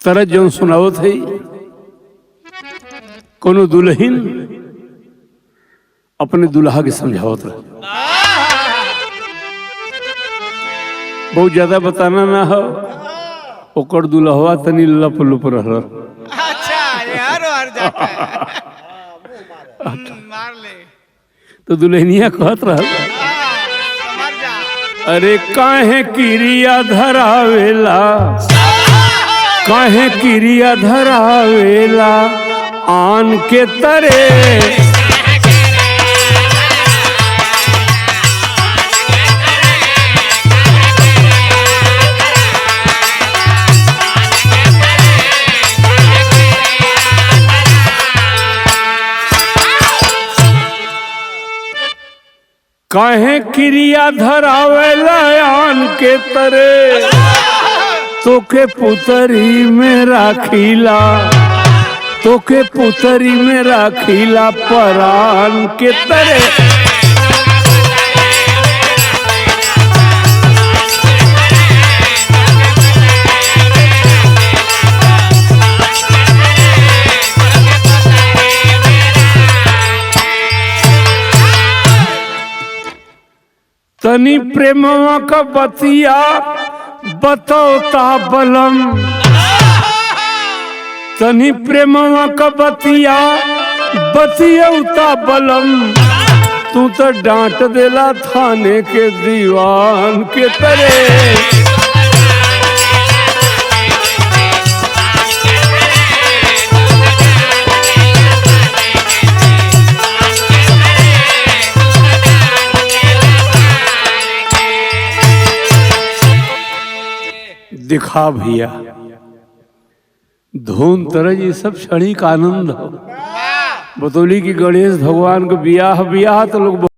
तरह जो सुनावत है कोनो दुल्हन अपने दुल्हा के समझावत रहे। बहुत ज्यादा बताना ना हो, ओकर दुल्हवा तनी लप लुप रह। अच्छा यार हर जाता है मार ले तो दुल्हनिया कहत रह, समझ जा। अरे काहे किरिया धरावेला, काहे किरिया धरावेला आन के तरे। काहे किरिया धरावेला आन के तरे, तोके पुतरी में राखीला, तोके पुतरी में राखीला परान के तरे। तनी प्रेमवा का बतिया बतौता बलम, तनी प्रेमवा का बतिया बतियौता बलम, तू तो डांट देला थाने के दीवान के तरे। दिखा भैया धूम तरह ये सब क्षणिक आनंद हो। बतौली कि गणेश भगवान को बियाह बियाह तो लोग